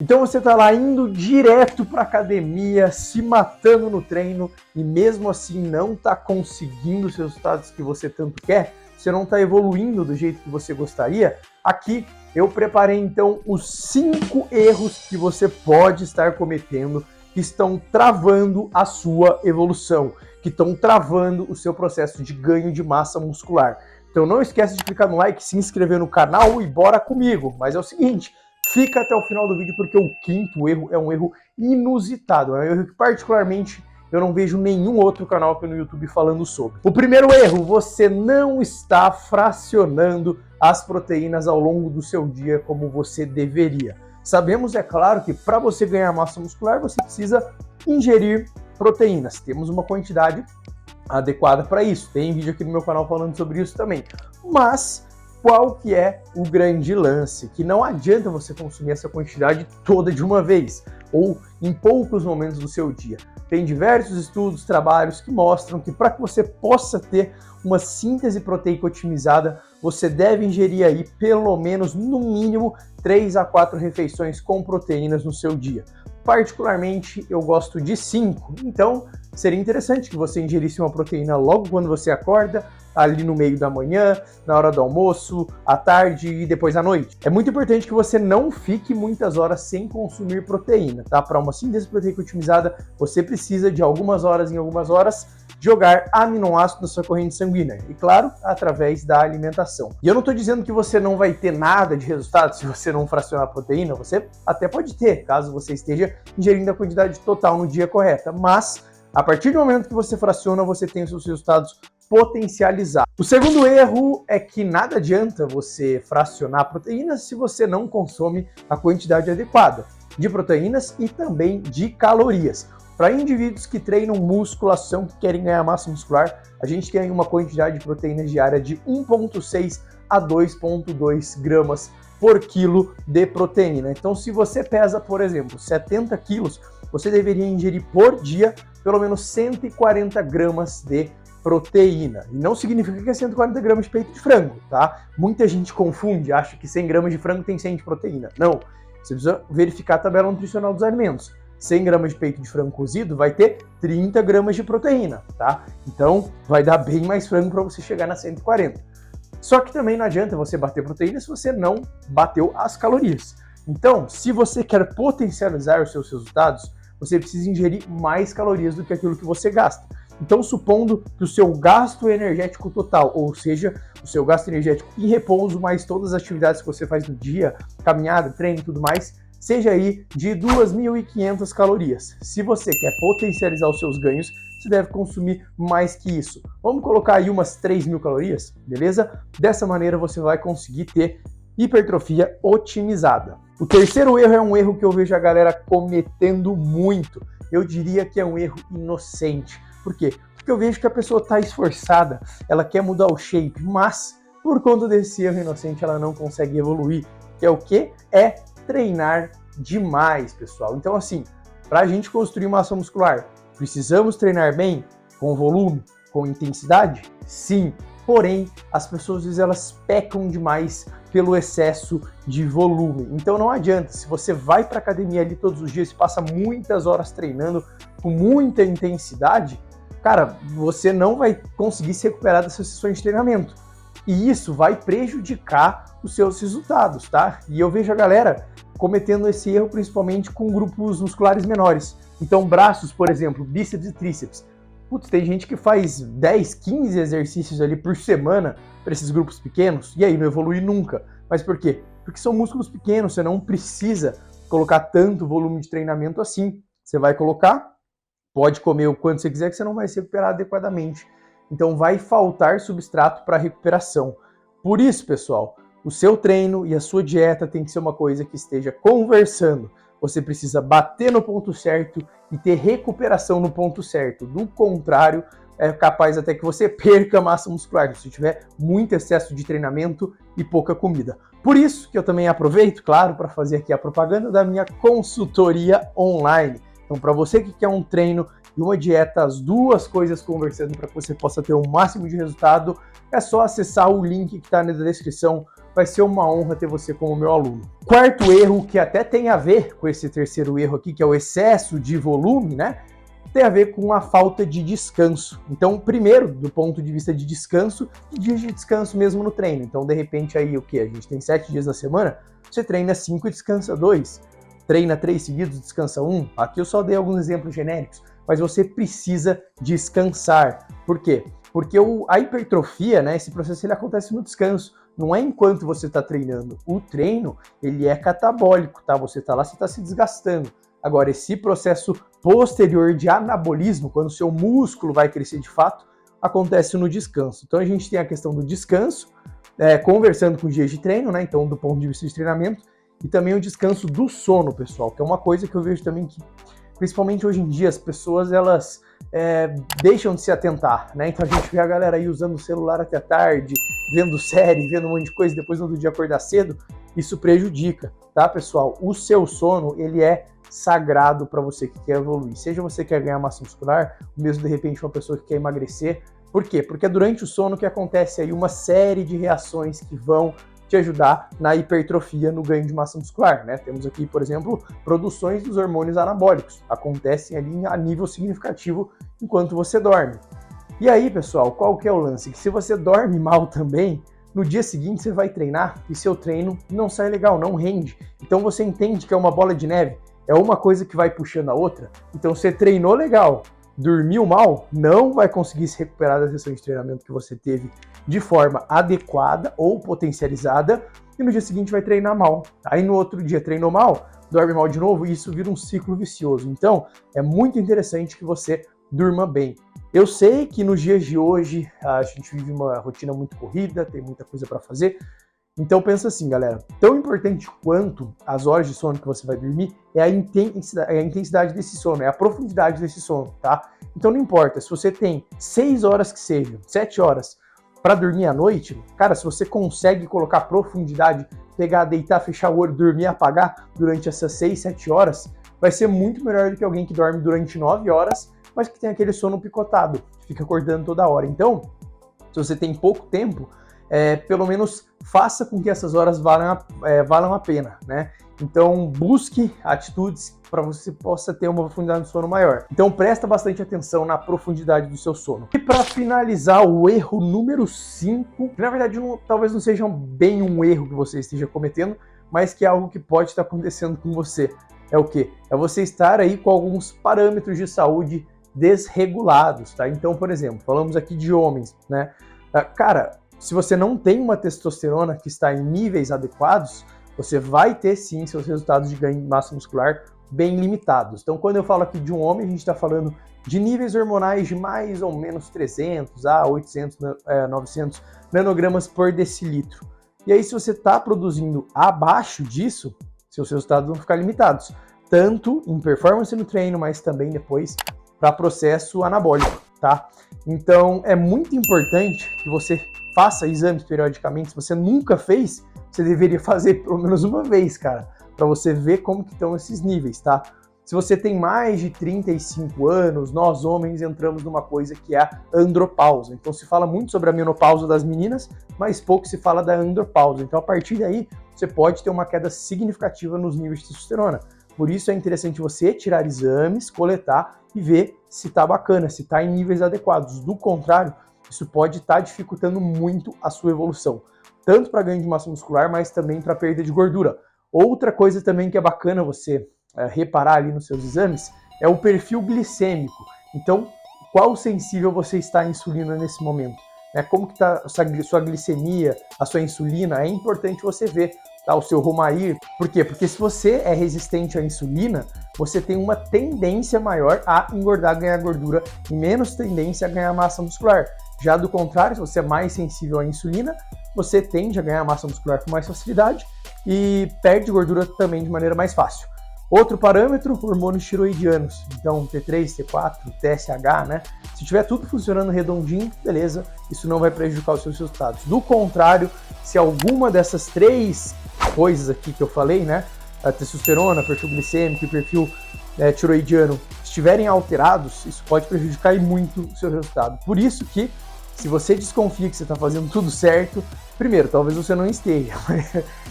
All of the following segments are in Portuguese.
Então você tá lá indo direto para academia, se matando no treino e mesmo assim não tá conseguindo os resultados que você tanto quer, você não tá evoluindo do jeito que você gostaria. Aqui eu preparei então os 5 erros que você pode estar cometendo que estão travando a sua evolução, que estão travando o seu processo de ganho de massa muscular. Então não esquece de clicar no like, se inscrever no canal e bora comigo. Mas é o seguinte, fica até o final do vídeo porque o 5º erro é um erro inusitado, é um erro que particularmente eu não vejo nenhum outro canal aqui no YouTube falando sobre. O primeiro erro, você não está fracionando as proteínas ao longo do seu dia como você deveria. Sabemos, é claro, que para você ganhar massa muscular você precisa ingerir proteínas. Temos uma quantidade adequada para isso. Tem vídeo aqui no meu canal falando sobre isso também. Mas qual que é o grande lance? Que não adianta você consumir essa quantidade toda de uma vez ou em poucos momentos do seu dia. Tem diversos estudos, trabalhos que mostram que para que você possa ter uma síntese proteica otimizada, você deve ingerir aí pelo menos, no mínimo, 3 a 4 refeições com proteínas no seu dia. Particularmente, eu gosto de 5, então seria interessante que você ingerisse uma proteína logo quando você acorda, ali no meio da manhã, na hora do almoço, à tarde e depois à noite. É muito importante que você não fique muitas horas sem consumir proteína, tá? Para uma síntese proteica otimizada, você precisa de algumas horas em algumas horas jogar aminoácidos na sua corrente sanguínea. E claro, através da alimentação. E eu não estou dizendo que você não vai ter nada de resultado se você não fracionar a proteína, você até pode ter, caso você esteja ingerindo a quantidade total no dia correta, mas a partir do momento que você fraciona, você tem os seus resultados potencializados. O segundo erro é que nada adianta você fracionar proteínas se você não consome a quantidade adequada de proteínas e também de calorias. Para indivíduos que treinam musculação, que querem ganhar massa muscular, a gente tem uma quantidade de proteínas diária de 1,6 a 2,2 gramas por quilo de proteína. Então, se você pesa, por exemplo, 70 quilos, você deveria ingerir por dia pelo menos 140 gramas de proteína. E não significa que é 140 gramas de peito de frango, tá? Muita gente confunde, acha que 100 gramas de frango tem 100 de proteína. Não, você precisa verificar a tabela nutricional dos alimentos. 100 gramas de peito de frango cozido vai ter 30 gramas de proteína, tá? Então, vai dar bem mais frango para você chegar nas 140. Só que também não adianta você bater proteína se você não bateu as calorias. Então, se você quer potencializar os seus resultados, você precisa ingerir mais calorias do que aquilo que você gasta. Então, supondo que o seu gasto energético total, ou seja, o seu gasto energético em repouso, mais todas as atividades que você faz no dia, caminhada, treino e tudo mais, seja aí de 2.500 calorias. Se você quer potencializar os seus ganhos, você deve consumir mais que isso. Vamos colocar aí umas 3.000 calorias, beleza? Dessa maneira você vai conseguir ter hipertrofia otimizada. O terceiro erro é um erro que eu vejo a galera cometendo muito. Eu diria que é um erro inocente. Por quê? Porque eu vejo que a pessoa está esforçada, ela quer mudar o shape, mas por conta desse erro inocente ela não consegue evoluir. Que é o quê? É treinar demais, pessoal. Então, assim, para a gente construir massa muscular, precisamos treinar bem, com volume, com intensidade? Sim. Porém, as pessoas, às vezes, elas pecam demais pelo excesso de volume. Então, não adianta. Se você vai para academia ali todos os dias e passa muitas horas treinando com muita intensidade, cara, você não vai conseguir se recuperar dessas sessões de treinamento. E isso vai prejudicar os seus resultados, tá? E eu vejo a galera cometendo esse erro principalmente com grupos musculares menores. Então, braços, por exemplo, bíceps e tríceps. Putz, tem gente que faz 10, 15 exercícios ali por semana para esses grupos pequenos e aí não evolui nunca. Mas por quê? Porque são músculos pequenos, você não precisa colocar tanto volume de treinamento assim. Você vai colocar, pode comer o quanto você quiser que você não vai se recuperar adequadamente. Então vai faltar substrato para recuperação. Por isso, pessoal, o seu treino e a sua dieta tem que ser uma coisa que esteja conversando. Você precisa bater no ponto certo e ter recuperação no ponto certo. Do contrário, é capaz até que você perca massa muscular se tiver muito excesso de treinamento e pouca comida. Por isso que eu também aproveito, claro, para fazer aqui a propaganda da minha consultoria online. Então, para você que quer um treino e uma dieta, as duas coisas conversando para que você possa ter o máximo de resultado, é só acessar o link que está na descrição vai ser uma honra ter você como meu aluno. Quarto erro, que até tem a ver com esse terceiro erro aqui, que é o excesso de volume, né? Tem a ver com a falta de descanso. Então, primeiro, do ponto de vista de descanso, de dias de descanso mesmo no treino. Então, de repente, aí o que? A gente tem 7 dias na semana, você treina 5 e descansa 2. Treina 3 seguidos, descansa 1. Aqui eu só dei alguns exemplos genéricos, mas você precisa descansar. Por quê? Porque a hipertrofia, né, esse processo ele acontece no descanso. Não é enquanto você está treinando. O treino, ele é catabólico, tá? Você está lá, você está se desgastando. Agora, esse processo posterior de anabolismo, quando o seu músculo vai crescer de fato, acontece no descanso. Então a gente tem a questão do descanso, conversando com dias de treino, né? Então, do ponto de vista de treinamento, e também o descanso do sono, pessoal, que é uma coisa que eu vejo também que, principalmente hoje em dia, as pessoas elas deixam de se atentar, né? Então a gente vê a galera aí usando o celular até tarde, vendo série, vendo um monte de coisa, depois no outro dia acordar cedo, isso prejudica, tá, pessoal? O seu sono, ele é sagrado para você que quer evoluir. Seja você que quer ganhar massa muscular, ou mesmo de repente uma pessoa que quer emagrecer. Por quê? Porque é durante o sono que acontece aí uma série de reações que vão te ajudar na hipertrofia, no ganho de massa muscular, né? Temos aqui, por exemplo, produções dos hormônios anabólicos. Acontecem ali a nível significativo enquanto você dorme. E aí, pessoal, qual que é o lance? Que se você dorme mal também, no dia seguinte você vai treinar e seu treino não sai legal, não rende. Então você entende que é uma bola de neve. É uma coisa que vai puxando a outra. Então você treinou legal, dormiu mal, não vai conseguir se recuperar da sessão de treinamento que você teve de forma adequada ou potencializada, e no dia seguinte vai treinar mal. Aí no outro dia treinou mal, dorme mal de novo, e isso vira um ciclo vicioso. Então é muito interessante que você durma bem. Eu sei que nos dias de hoje a gente vive uma rotina muito corrida, tem muita coisa para fazer. Então pensa assim, galera, tão importante quanto as horas de sono que você vai dormir é a intensidade desse sono, é a profundidade desse sono, tá? Então não importa, se você tem 6 horas que sejam, 7 horas para dormir à noite, cara, se você consegue colocar profundidade, pegar, deitar, fechar o olho, dormir, apagar durante essas 6, 7 horas, vai ser muito melhor do que alguém que dorme durante 9 horas, mas que tem aquele sono picotado, que fica acordando toda hora. Então, se você tem pouco tempo, pelo menos faça com que essas horas valham a pena, né? Então busque atitudes para você possa ter uma profundidade de sono maior. Então presta bastante atenção na profundidade do seu sono. E para finalizar, o erro número 5, que na verdade talvez não seja bem um erro que você esteja cometendo, mas que é algo que pode estar acontecendo com você. É o quê? É você estar aí com alguns parâmetros de saúde desregulados, tá? Então, por exemplo, falamos aqui de homens, né? Cara, se você não tem uma testosterona que está em níveis adequados, você vai ter sim seus resultados de ganho de massa muscular bem limitados. Então, quando eu falo aqui de um homem, a gente está falando de níveis hormonais de mais ou menos 300 a 800, 900 nanogramas por decilitro. E aí, se você está produzindo abaixo disso, seus resultados vão ficar limitados, tanto em performance no treino, mas também depois para processo anabólico, tá? Então, é muito importante que você faça exames periodicamente. Se você nunca fez, você deveria fazer pelo menos uma vez, cara, para você ver como que estão esses níveis, tá? Se você tem mais de 35 anos, nós homens entramos numa coisa que é a andropausa. Então se fala muito sobre a menopausa das meninas, mas pouco se fala da andropausa. Então a partir daí, você pode ter uma queda significativa nos níveis de testosterona. Por isso é interessante você tirar exames, coletar e ver se está bacana, se está em níveis adequados. Do contrário, isso pode estar dificultando muito a sua evolução, tanto para ganho de massa muscular, mas também para perda de gordura. Outra coisa também que é bacana você reparar ali nos seus exames é o perfil glicêmico. Então, qual sensível você está à insulina nesse momento? Como que está a sua glicemia, a sua insulina? É importante você ver, tá? O seu Romair. Por quê? Porque se você é resistente à insulina, você tem uma tendência maior a engordar, ganhar gordura e menos tendência a ganhar massa muscular. Já do contrário, se você é mais sensível à insulina, você tende a ganhar massa muscular com mais facilidade e perde gordura também de maneira mais fácil. Outro parâmetro, hormônios tiroidianos. Então, T3, T4, TSH, né? Se tiver tudo funcionando redondinho, beleza, isso não vai prejudicar os seus resultados. Do contrário, se alguma dessas 3 coisas aqui que eu falei, né? A testosterona, perfil glicêmico e perfil tiroidiano, estiverem alterados, isso pode prejudicar muito o seu resultado. Por isso que, Se você desconfia que você está fazendo tudo certo, primeiro, talvez você não esteja,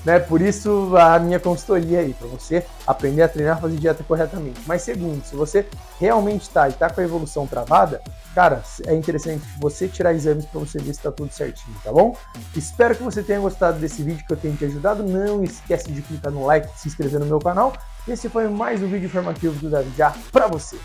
né? Por isso a minha consultoria aí, para você aprender a treinar, fazer dieta corretamente. Mas segundo, se você realmente está e está com a evolução travada, cara, é interessante você tirar exames para você ver se está tudo certinho, tá bom? Espero que você tenha gostado desse vídeo, que eu tenha te ajudado. Não esquece de clicar no like, se inscrever no meu canal. Esse foi mais um vídeo informativo do David Já para você.